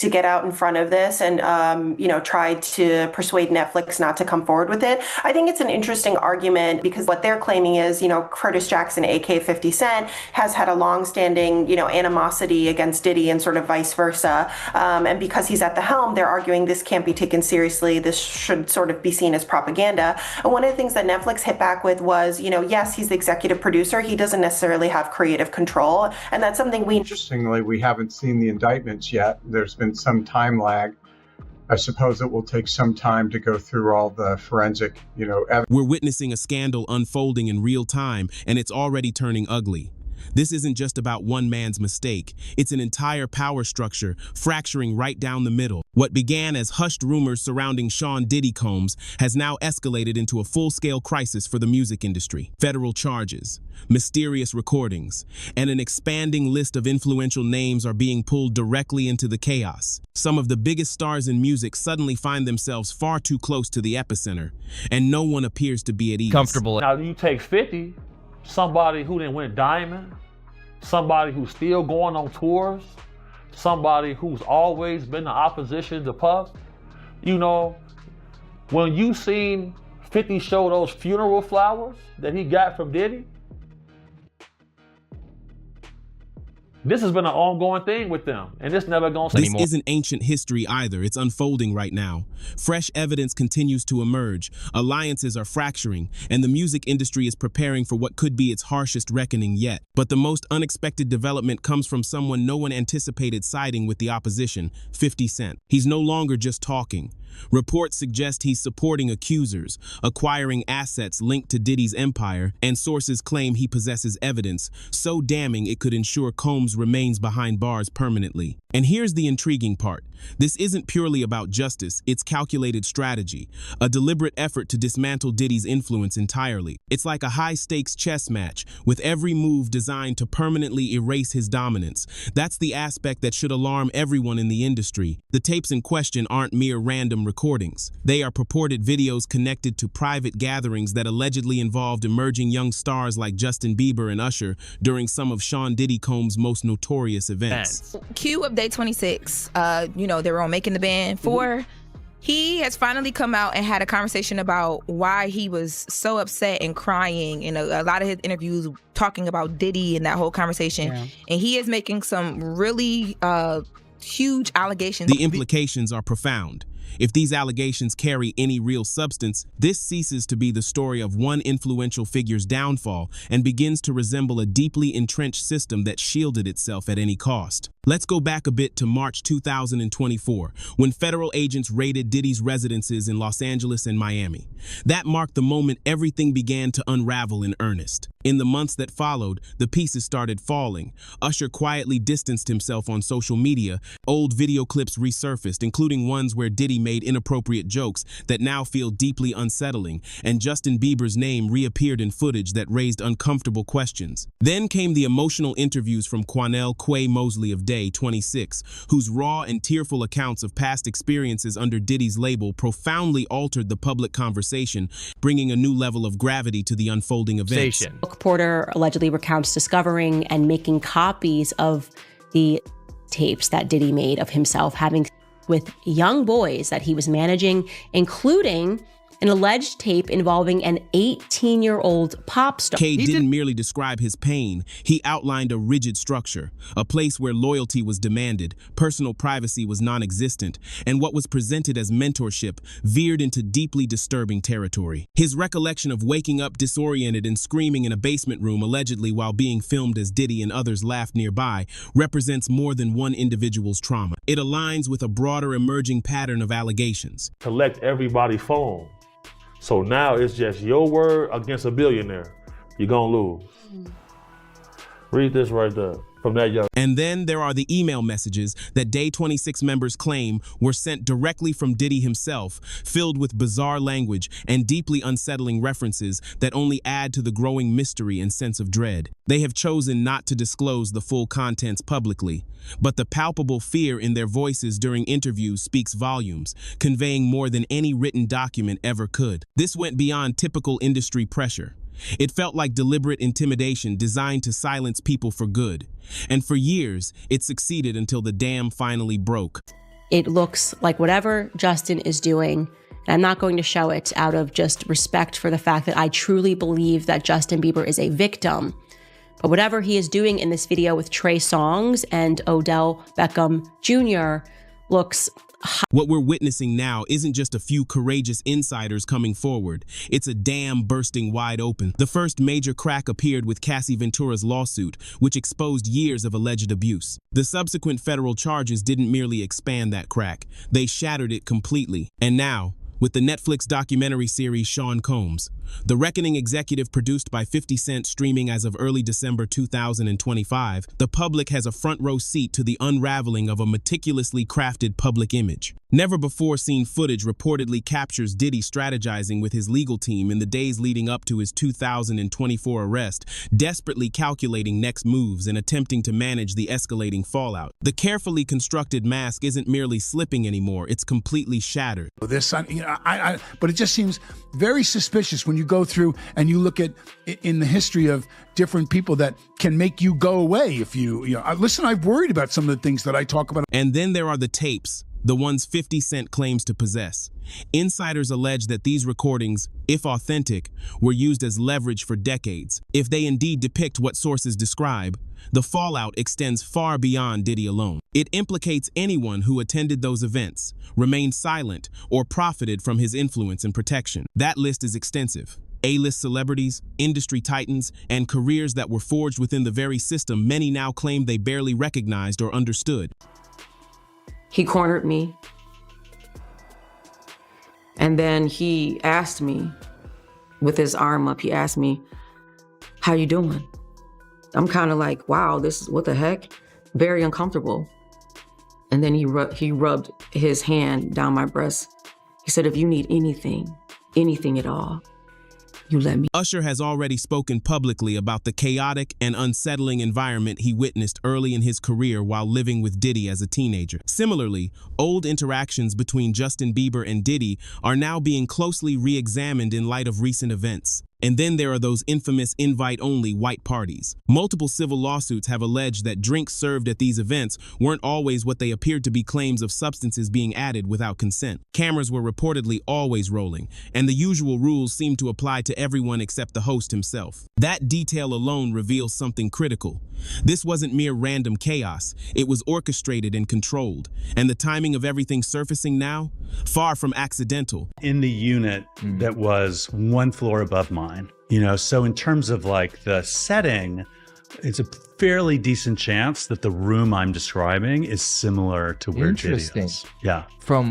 to get out in front of this and, try to persuade Netflix not to come forward with it. I think it's an interesting argument because what they're claiming is, Curtis Jackson, aka 50 Cent, has had a longstanding, animosity against Diddy and sort of vice versa. And because he's at the helm, they're arguing this can't be taken seriously. This should sort of be seen as propaganda. And one of the things that Netflix hit back with was, yes, he's the executive producer. He doesn't necessarily have creative control. And that's something Interestingly, we haven't seen the indictments yet. There's been some time lag. I suppose it will take some time to go through all the forensic, evidence. We're witnessing a scandal unfolding in real time, and it's already turning ugly. This isn't just about one man's mistake. It's an entire power structure fracturing right down the middle. What began as hushed rumors surrounding Sean Diddy Combs has now escalated into a full-scale crisis for the music industry. Federal charges, mysterious recordings, and an expanding list of influential names are being pulled directly into the chaos. Some of the biggest stars in music suddenly find themselves far too close to the epicenter, and no one appears to be at ease. Comfortable. Now you take 50, somebody who didn't win diamond, somebody who's still going on tours, somebody who's always been the opposition to Puff. When you seen 50 show those funeral flowers that he got from Diddy, this has been an ongoing thing with them, and it's never going to stop. This isn't ancient history either. It's unfolding right now. Fresh evidence continues to emerge. Alliances are fracturing, and the music industry is preparing for what could be its harshest reckoning yet. But the most unexpected development comes from someone no one anticipated siding with the opposition, 50 Cent. He's no longer just talking. Reports suggest he's supporting accusers, acquiring assets linked to Diddy's empire, and sources claim he possesses evidence so damning it could ensure Combs remains behind bars permanently. And here's the intriguing part. This isn't purely about justice, it's calculated strategy, a deliberate effort to dismantle Diddy's influence entirely. It's like a high-stakes chess match, with every move designed to permanently erase his dominance. That's the aspect that should alarm everyone in the industry. The tapes in question aren't mere random recordings. They are purported videos connected to private gatherings that allegedly involved emerging young stars like Justin Bieber and Usher during some of Sean Diddy Combs' most notorious events. Q of Day 26, they were on Making the Band 4. He has finally come out and had a conversation about why he was so upset and crying in a lot of his interviews talking about Diddy and that whole conversation. Yeah. And he is making some really huge allegations. The implications are profound. If these allegations carry any real substance, this ceases to be the story of one influential figure's downfall and begins to resemble a deeply entrenched system that shielded itself at any cost. Let's go back a bit to March 2024, when federal agents raided Diddy's residences in Los Angeles and Miami. That marked the moment everything began to unravel in earnest. In the months that followed, the pieces started falling. Usher quietly distanced himself on social media. Old video clips resurfaced, including ones where Diddy made inappropriate jokes that now feel deeply unsettling, and Justin Bieber's name reappeared in footage that raised uncomfortable questions. Then came the emotional interviews from Quanell Quay Mosley of Day 26, whose raw and tearful accounts of past experiences under Diddy's label profoundly altered the public conversation, bringing a new level of gravity to the unfolding events. Book Porter allegedly recounts discovering and making copies of the tapes that Diddy made of himself having with young boys that he was managing, including an alleged tape involving an 18-year-old pop star. K didn't merely describe his pain, he outlined a rigid structure, a place where loyalty was demanded, personal privacy was non-existent, and what was presented as mentorship veered into deeply disturbing territory. His recollection of waking up disoriented and screaming in a basement room allegedly while being filmed as Diddy and others laughed nearby represents more than one individual's trauma. It aligns with a broader emerging pattern of allegations. Collect everybody's phone. So now it's just your word against a billionaire. You're gonna lose. Read this right there from that young. And then there are the email messages that Day 26 members claim were sent directly from Diddy himself, filled with bizarre language and deeply unsettling references that only add to the growing mystery and sense of dread. They have chosen not to disclose the full contents publicly, but the palpable fear in their voices during interviews speaks volumes, conveying more than any written document ever could. This went beyond typical industry pressure. It felt like deliberate intimidation designed to silence people for good. And for years, it succeeded until the dam finally broke. It looks like whatever Justin is doing, and I'm not going to show it out of just respect for the fact that I truly believe that Justin Bieber is a victim. But whatever he is doing in this video with Trey Songz and Odell Beckham Jr. looks... What we're witnessing now isn't just a few courageous insiders coming forward. It's a dam bursting wide open. The first major crack appeared with Cassie Ventura's lawsuit, which exposed years of alleged abuse. The subsequent federal charges didn't merely expand that crack. They shattered it completely. And now, with the Netflix documentary series Sean Combs, The Reckoning executive produced by 50 Cent streaming as of early December 2025, the public has a front row seat to the unraveling of a meticulously crafted public image. Never before seen footage reportedly captures Diddy strategizing with his legal team in the days leading up to his 2024 arrest, desperately calculating next moves and attempting to manage the escalating fallout. The carefully constructed mask isn't merely slipping anymore, it's completely shattered. But it just seems very suspicious when you go through and you look at in the history of different people that can make you go away if listen, I've worried about some of the things that I talk about. And then there are the tapes, the ones 50 Cent claims to possess. Insiders allege that these recordings, if authentic, were used as leverage for decades. If they indeed depict what sources describe, the fallout extends far beyond Diddy alone. It implicates anyone who attended those events, remained silent, or profited from his influence and protection. That list is extensive. A-list celebrities, industry titans, and careers that were forged within the very system many now claim they barely recognized or understood. He cornered me. And then he asked me, with his arm up, he asked me, "How you doing?" I'm kind of like, wow, this is, what the heck? Very uncomfortable. And then he rubbed his hand down my breast. He said, "If you need anything at all, you let me." Usher has already spoken publicly about the chaotic and unsettling environment he witnessed early in his career while living with Diddy as a teenager. Similarly, old interactions between Justin Bieber and Diddy are now being closely re-examined in light of recent events. And then there are those infamous invite-only white parties. Multiple civil lawsuits have alleged that drinks served at these events weren't always what they appeared to be, claims of substances being added without consent. Cameras were reportedly always rolling, and the usual rules seemed to apply to everyone except the host himself. That detail alone reveals something critical. This wasn't mere random chaos, it was orchestrated and controlled. And the timing of everything surfacing now? Far from accidental. In the unit that was one floor above mine, so in terms of like the setting, it's a fairly decent chance that the room I'm describing is similar to where Diddy is. Yeah.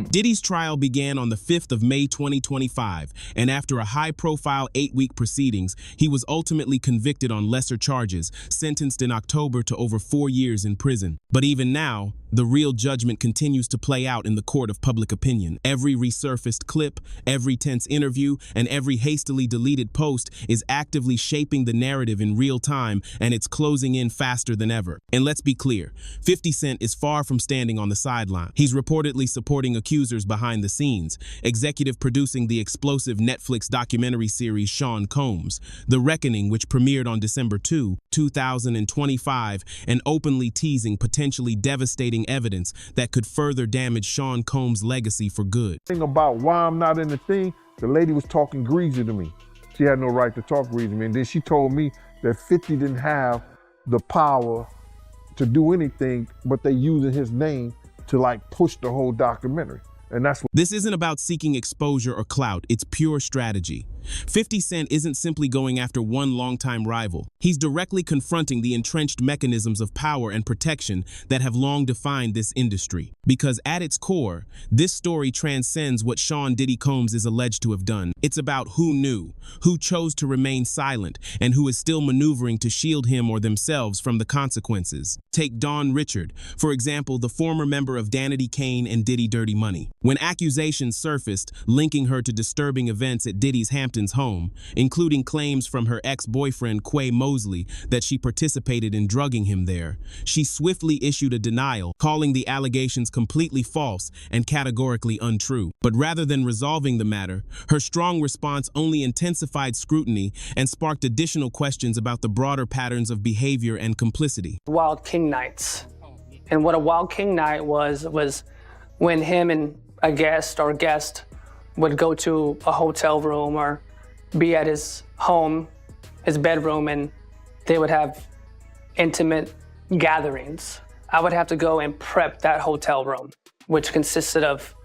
Diddy's trial began on the 5th of May 2025, and after a high-profile 8-week proceedings, he was ultimately convicted on lesser charges, sentenced in October to over 4 years in prison. But even now, the real judgment continues to play out in the court of public opinion. Every resurfaced clip, every tense interview, and every hastily deleted post is actively shaping the narrative in real time, and it's closing in faster than ever. And let's be clear, 50 Cent is far from standing on the sideline. He's reportedly supporting accusers behind the scenes, executive producing the explosive Netflix documentary series Sean Combs, The Reckoning, which premiered on December 2, 2025, and openly teasing potentially devastating evidence that could further damage Sean Combs' legacy for good. Thing about why I'm not in the thing, the lady was talking greasy to me. She had no right to talk greasy to me. And then she told me that 50 didn't have the power to do anything, but they using his name to like push the whole documentary. And that's what. This isn't about seeking exposure or clout, it's pure strategy. 50 Cent isn't simply going after one longtime rival. He's directly confronting the entrenched mechanisms of power and protection that have long defined this industry. Because at its core, this story transcends what Sean Diddy Combs is alleged to have done. It's about who knew, who chose to remain silent, and who is still maneuvering to shield him or themselves from the consequences. Take Dawn Richard, for example, the former member of Danity Kane and Diddy Dirty Money. When accusations surfaced linking her to disturbing events at Diddy's Hamptons home, including claims from her ex-boyfriend Quay Mosley that she participated in drugging him there, she swiftly issued a denial, calling the allegations completely false and categorically untrue. But rather than resolving the matter, her strong response only intensified scrutiny and sparked additional questions about the broader patterns of behavior and complicity. Wild King Nights. And what a Wild King Night was when him and a guest would go to a hotel room or be at his home, his bedroom, and they would have intimate gatherings. I would have to go and prep that hotel room, which consisted of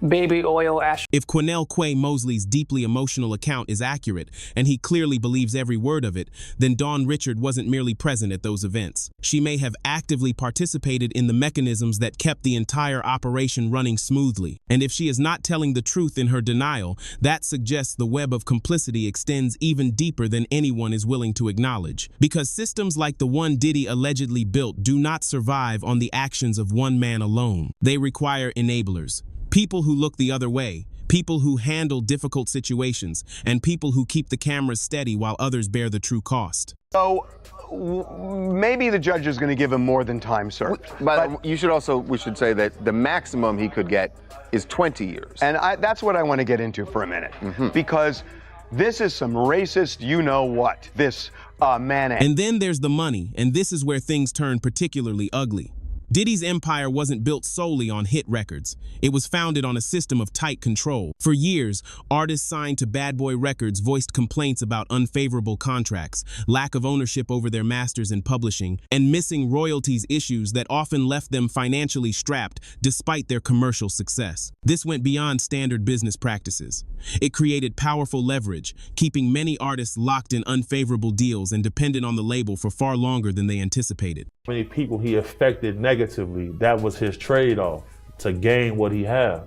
baby oil, ash. If Quinnell Quay Mosley's deeply emotional account is accurate, and he clearly believes every word of it, then Dawn Richard wasn't merely present at those events. She may have actively participated in the mechanisms that kept the entire operation running smoothly. And if she is not telling the truth in her denial, that suggests the web of complicity extends even deeper than anyone is willing to acknowledge. Because systems like the one Diddy allegedly built do not survive on the actions of one man alone. They require enablers. People who look the other way, people who handle difficult situations, and people who keep the cameras steady while others bear the true cost. So maybe the judge is going to give him more than time served. But we should say that the maximum he could get is 20 years. And that's what I want to get into for a minute. Because this is some racist you-know-what, this man. And then there's the money, and this is where things turn particularly ugly. Diddy's empire wasn't built solely on hit records. It was founded on a system of tight control. For years, artists signed to Bad Boy Records voiced complaints about unfavorable contracts, lack of ownership over their masters and publishing, and missing royalties issues that often left them financially strapped despite their commercial success. This went beyond standard business practices. It created powerful leverage, keeping many artists locked in unfavorable deals and dependent on the label for far longer than they anticipated. Many people he affected negatively, that was his trade-off to gain what he had.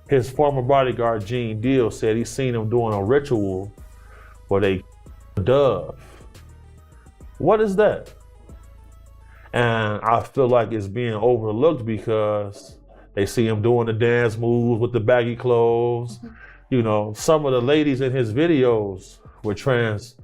His former bodyguard, Gene Deal, said he seen him doing a ritual where they dove. What is that? And I feel like it's being overlooked because they see him doing the dance moves with the baggy clothes. You know, some of the ladies in his videos were trans.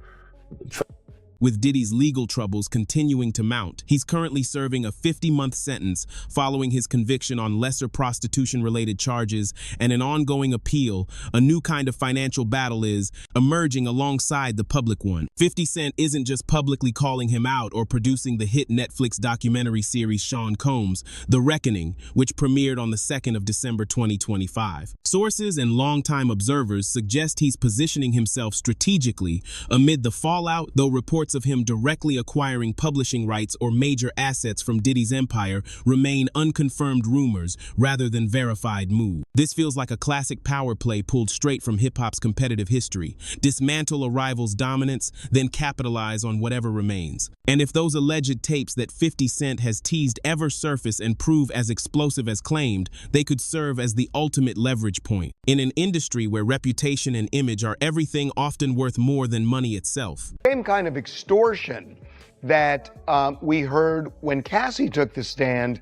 With Diddy's legal troubles continuing to mount, he's currently serving a 50-month sentence following his conviction on lesser prostitution-related charges and an ongoing appeal. A new kind of financial battle is emerging alongside the public one. 50 Cent isn't just publicly calling him out or producing the hit Netflix documentary series Sean Combs, The Reckoning, which premiered on the 2nd of December 2025. Sources and longtime observers suggest he's positioning himself strategically amid the fallout, though reports of him directly acquiring publishing rights or major assets from Diddy's empire remain unconfirmed rumors rather than verified moves. This feels like a classic power play pulled straight from hip-hop's competitive history. Dismantle a rival's dominance, then capitalize on whatever remains. And if those alleged tapes that 50 Cent has teased ever surface and prove as explosive as claimed, they could serve as the ultimate leverage point. In an industry where reputation and image are everything, often worth more than money itself. Same kind of extortion that we heard when Cassie took the stand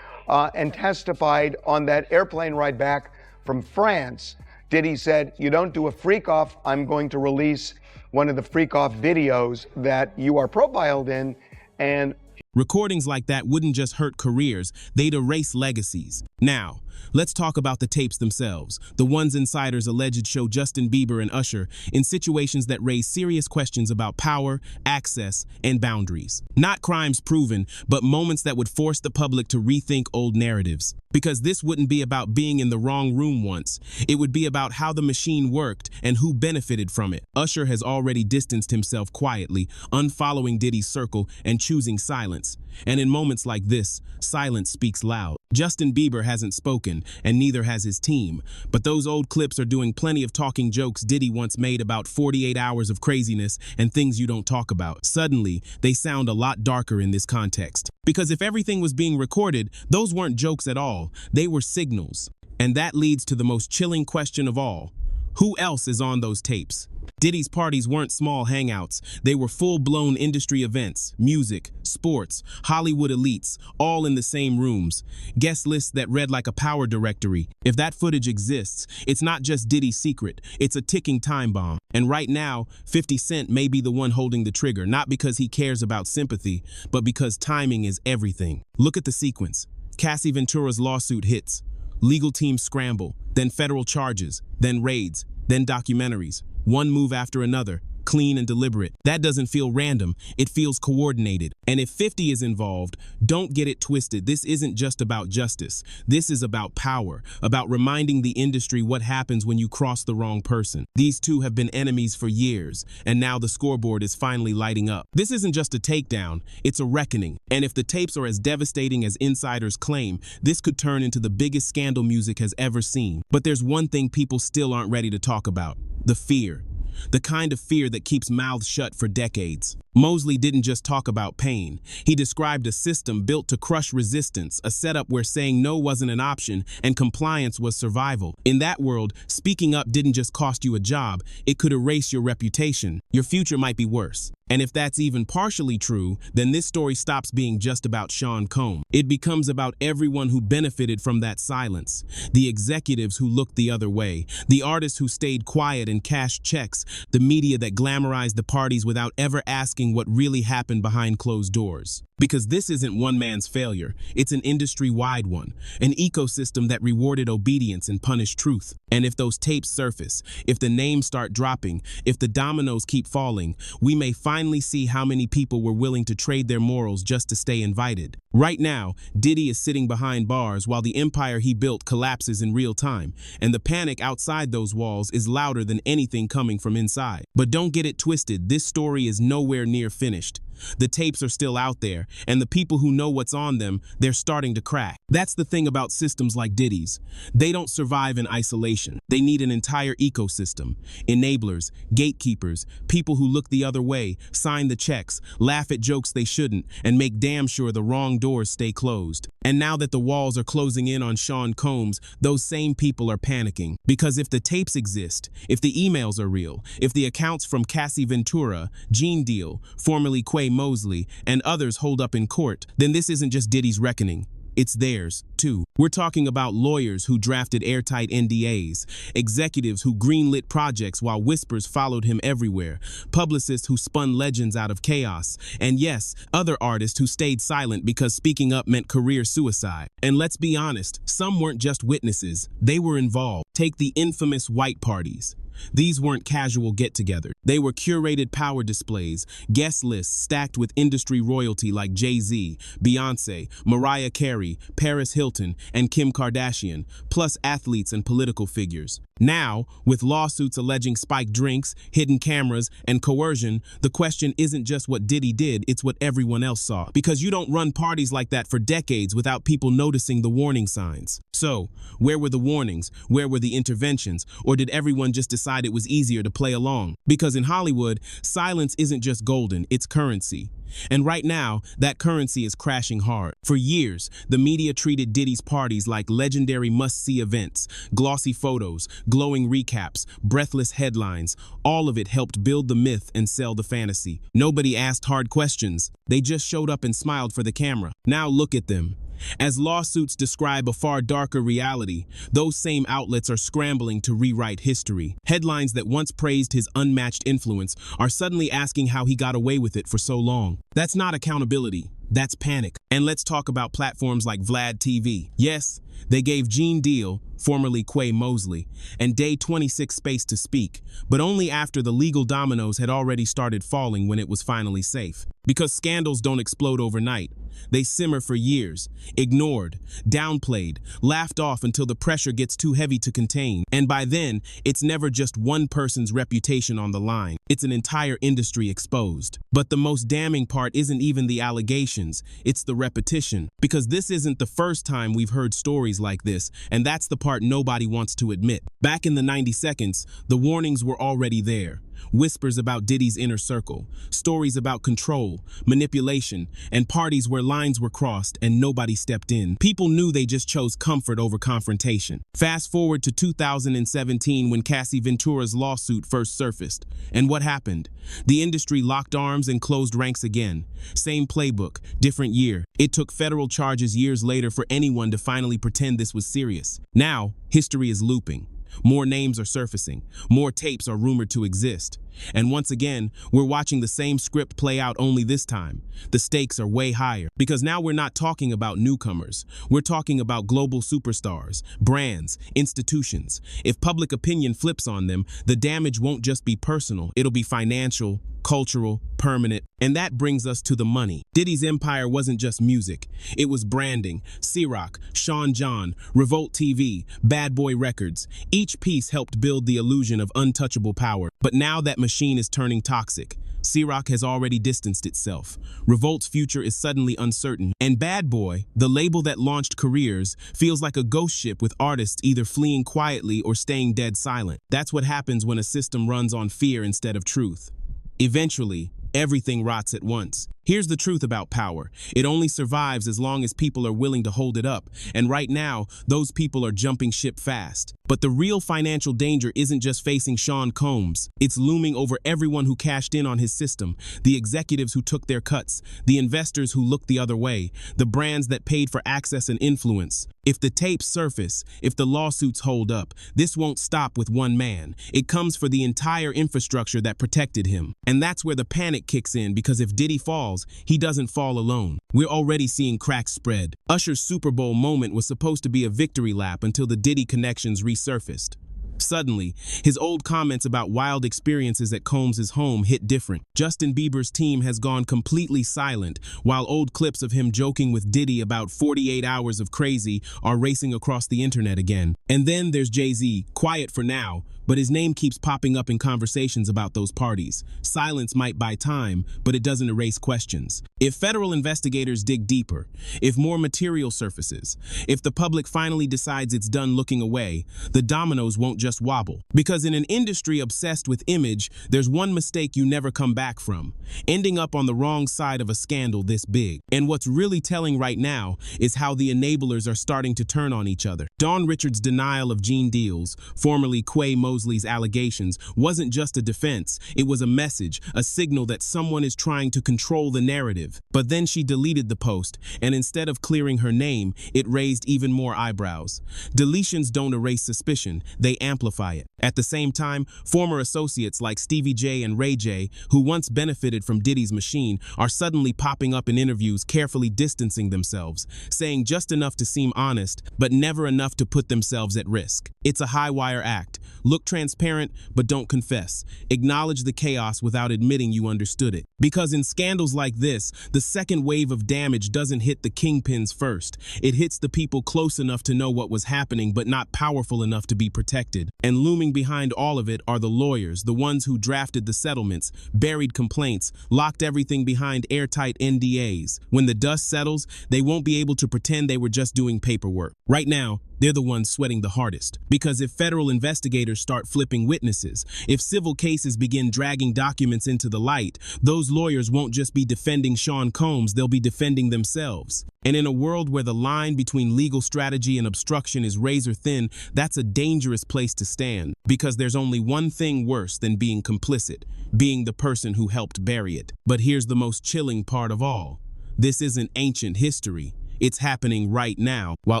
and testified on that airplane ride back from France. Diddy said, "You don't do a freak off, I'm going to release one of the freak off videos that you are profiled in." And recordings like that wouldn't just hurt careers, they'd erase legacies. Now, let's talk about the tapes themselves, the ones insiders alleged show Justin Bieber and Usher in situations that raise serious questions about power, access, and boundaries. Not crimes proven, but moments that would force the public to rethink old narratives. Because this wouldn't be about being in the wrong room once. It would be about how the machine worked and who benefited from it. Usher has already distanced himself quietly, unfollowing Diddy's circle and choosing silence. And in moments like this, silence speaks loud. Justin Bieber hasn't spoken, and neither has his team. But those old clips are doing plenty of talking jokes Diddy once made about 48 hours of craziness and things you don't talk about. Suddenly, they sound a lot darker in this context. Because if everything was being recorded, those weren't jokes at all. They were signals. And that leads to the most chilling question of all. Who else is on those tapes? Diddy's parties weren't small hangouts. They were full-blown industry events, music, sports, Hollywood elites, all in the same rooms. Guest lists that read like a power directory. If that footage exists, it's not just Diddy's secret. It's a ticking time bomb. And right now, 50 Cent may be the one holding the trigger, not because he cares about sympathy, but because timing is everything. Look at the sequence. Cassie Ventura's lawsuit hits. Legal teams scramble, then federal charges, then raids, then documentaries. One move after another, clean and deliberate. That doesn't feel random, it feels coordinated. And if 50 is involved, don't get it twisted. This isn't just about justice. This is about power, about reminding the industry what happens when you cross the wrong person. These two have been enemies for years, and now the scoreboard is finally lighting up. This isn't just a takedown, it's a reckoning. And if the tapes are as devastating as insiders claim, this could turn into the biggest scandal music has ever seen. But there's one thing people still aren't ready to talk about: the fear. The kind of fear that keeps mouths shut for decades. Mosley didn't just talk about pain. He described a system built to crush resistance, a setup where saying no wasn't an option and compliance was survival. In that world, speaking up didn't just cost you a job, it could erase your reputation. Your future might be worse. And if that's even partially true, then this story stops being just about Sean Combs. It becomes about everyone who benefited from that silence. The executives who looked the other way, the artists who stayed quiet and cashed checks, the media that glamorized the parties without ever asking what really happened behind closed doors. Because this isn't one man's failure, it's an industry-wide one, an ecosystem that rewarded obedience and punished truth. And if those tapes surface, if the names start dropping, if the dominoes keep falling, we may finally see how many people were willing to trade their morals just to stay invited. Right now, Diddy is sitting behind bars while the empire he built collapses in real time, and the panic outside those walls is louder than anything coming from inside. But don't get it twisted, this story is nowhere near finished. The tapes are still out there, and the people who know what's on them, they're starting to crack. That's the thing about systems like Diddy's. They don't survive in isolation. They need an entire ecosystem. Enablers, gatekeepers, people who look the other way, sign the checks, laugh at jokes they shouldn't, and make damn sure the wrong doors stay closed. And now that the walls are closing in on Sean Combs, those same people are panicking. Because if the tapes exist, if the emails are real, if the accounts from Cassie Ventura, Gene Deal, formerly Quay Mosley, and others hold up in court, then this isn't just Diddy's reckoning. It's theirs, too. We're talking about lawyers who drafted airtight NDAs, executives who greenlit projects while whispers followed him everywhere, publicists who spun legends out of chaos, and yes, other artists who stayed silent because speaking up meant career suicide. And let's be honest, some weren't just witnesses, they were involved. Take the infamous white parties. These weren't casual get-togethers. They were curated power displays, guest lists stacked with industry royalty like Jay-Z, Beyonce, Mariah Carey, Paris Hilton, and Kim Kardashian, plus athletes and political figures. Now, with lawsuits alleging spiked drinks, hidden cameras, and coercion, the question isn't just what Diddy did, it's what everyone else saw. Because you don't run parties like that for decades without people noticing the warning signs. So, where were the warnings? Where were the interventions? Or did everyone just decide it was easier to play along? Because in Hollywood, silence isn't just golden, it's currency. And right now, that currency is crashing hard. For years, the media treated Diddy's parties like legendary must-see events, glossy photos, glowing recaps, breathless headlines. All of it helped build the myth and sell the fantasy. Nobody asked hard questions. They just showed up and smiled for the camera. Now look at them. As lawsuits describe a far darker reality, those same outlets are scrambling to rewrite history. Headlines that once praised his unmatched influence are suddenly asking how he got away with it for so long. That's not accountability. That's panic. And let's talk about platforms like Vlad TV. Yes, they gave Gene Deal, formerly Quay Mosley, and Day 26 space to speak, but only after the legal dominoes had already started falling when it was finally safe. Because scandals don't explode overnight. They simmer for years, ignored, downplayed, laughed off until the pressure gets too heavy to contain. And by then, it's never just one person's reputation on the line. It's an entire industry exposed. But the most damning part isn't even the allegations, it's the repetition. Because this isn't the first time we've heard stories like this, and that's the part nobody wants to admit. Back in the 90 seconds, the warnings were already there. Whispers about Diddy's inner circle, stories about control, manipulation, and parties where lines were crossed and nobody stepped in. People knew they just chose comfort over confrontation. Fast forward to 2017 when Cassie Ventura's lawsuit first surfaced. And what happened? The industry locked arms and closed ranks again. Same playbook, different year. It took federal charges years later for anyone to finally pretend this was serious. Now, history is looping. More names are surfacing. More tapes are rumored to exist. And once again, we're watching the same script play out, only this time the stakes are way higher. Because now we're not talking about newcomers. We're talking about global superstars, brands, institutions. If public opinion flips on them, the damage won't just be personal. It'll be financial, cultural, permanent. And that brings us to the money. Diddy's empire wasn't just music. It was branding. Ciroc, Sean John, Revolt TV, Bad Boy Records. Each piece helped build the illusion of untouchable power. But now that machine is turning toxic. Ciroc has already distanced itself. Revolt's future is suddenly uncertain. And Bad Boy, the label that launched careers, feels like a ghost ship with artists either fleeing quietly or staying dead silent. That's what happens when a system runs on fear instead of truth. Eventually, everything rots at once. Here's the truth about power. It only survives as long as people are willing to hold it up. And right now, those people are jumping ship fast. But the real financial danger isn't just facing Sean Combs. It's looming over everyone who cashed in on his system, the executives who took their cuts, the investors who looked the other way, the brands that paid for access and influence. If the tapes surface, if the lawsuits hold up, this won't stop with one man. It comes for the entire infrastructure that protected him. And that's where the panic kicks in, because if Diddy falls, he doesn't fall alone. We're already seeing cracks spread. Usher's Super Bowl moment was supposed to be a victory lap until the Diddy connections resurfaced. Suddenly, his old comments about wild experiences at Combs' home hit different. Justin Bieber's team has gone completely silent, while old clips of him joking with Diddy about 48 hours of crazy are racing across the internet again. And then there's Jay-Z, quiet for now, but his name keeps popping up in conversations about those parties. Silence might buy time, but it doesn't erase questions. If federal investigators dig deeper, if more material surfaces, if the public finally decides it's done looking away, the dominoes won't just wobble. Because in an industry obsessed with image, there's one mistake you never come back from: ending up on the wrong side of a scandal this big. And what's really telling right now is how the enablers are starting to turn on each other. Dawn Richards' denial of Gene Deal's, formerly Quay Mosley's allegations, wasn't just a defense. It was a message, a signal that someone is trying to control the narrative. But then she deleted the post, and instead of clearing her name, it raised even more eyebrows. Deletions don't erase suspicion, they amplify it. At the same time, former associates like Stevie J and Ray J, who once benefited from Diddy's machine, are suddenly popping up in interviews, carefully distancing themselves, saying just enough to seem honest, but never enough to put themselves at risk. It's a high-wire act. Look transparent, but don't confess. Acknowledge the chaos without admitting you understood it. Because in scandals like this, the second wave of damage doesn't hit the kingpins first. It hits the people close enough to know what was happening, but not powerful enough to be protected. And looming behind all of it are the lawyers, the ones who drafted the settlements, buried complaints, locked everything behind airtight NDAs. When the dust settles, they won't be able to pretend they were just doing paperwork. Right now, they're the ones sweating the hardest. Because if federal investigators start flipping witnesses, if civil cases begin dragging documents into the light, those lawyers won't just be defending Sean Combs, they'll be defending themselves. And in a world where the line between legal strategy and obstruction is razor thin, that's a dangerous place to stand. Because there's only one thing worse than being complicit, being the person who helped bury it. But here's the most chilling part of all. This isn't ancient history. It's happening right now. While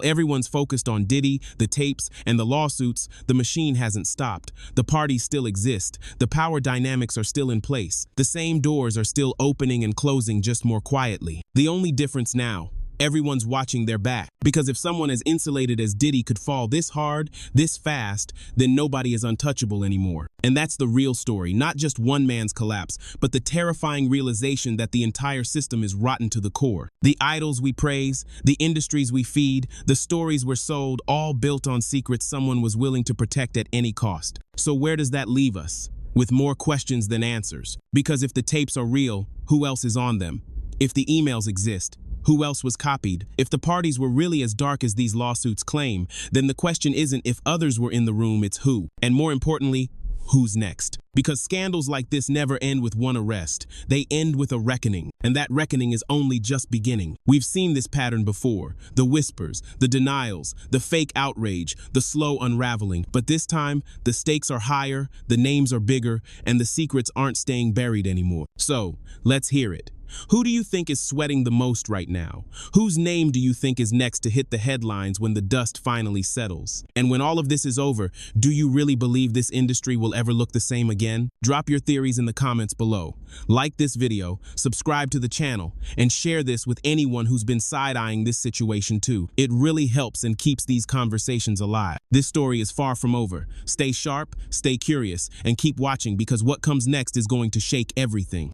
everyone's focused on Diddy, the tapes, and the lawsuits, the machine hasn't stopped. The parties still exist. The power dynamics are still in place. The same doors are still opening and closing, just more quietly. The only difference now: everyone's watching their back. Because if someone as insulated as Diddy could fall this hard, this fast, then nobody is untouchable anymore. And that's the real story, not just one man's collapse, but the terrifying realization that the entire system is rotten to the core. The idols we praise, the industries we feed, the stories we're sold, all built on secrets someone was willing to protect at any cost. So where does that leave us? With more questions than answers. Because if the tapes are real, who else is on them? If the emails exist, who else was copied? If the parties were really as dark as these lawsuits claim, then the question isn't if others were in the room, it's who. And more importantly, who's next? Because scandals like this never end with one arrest. They end with a reckoning. And that reckoning is only just beginning. We've seen this pattern before. The whispers, the denials, the fake outrage, the slow unraveling. But this time, the stakes are higher, the names are bigger, and the secrets aren't staying buried anymore. So, let's hear it. Who do you think is sweating the most right now? Whose name do you think is next to hit the headlines when the dust finally settles? And when all of this is over, do you really believe this industry will ever look the same again? Drop your theories in the comments below. Like this video, subscribe to the channel, and share this with anyone who's been side-eyeing this situation too. It really helps and keeps these conversations alive. This story is far from over. Stay sharp, stay curious, and keep watching because what comes next is going to shake everything.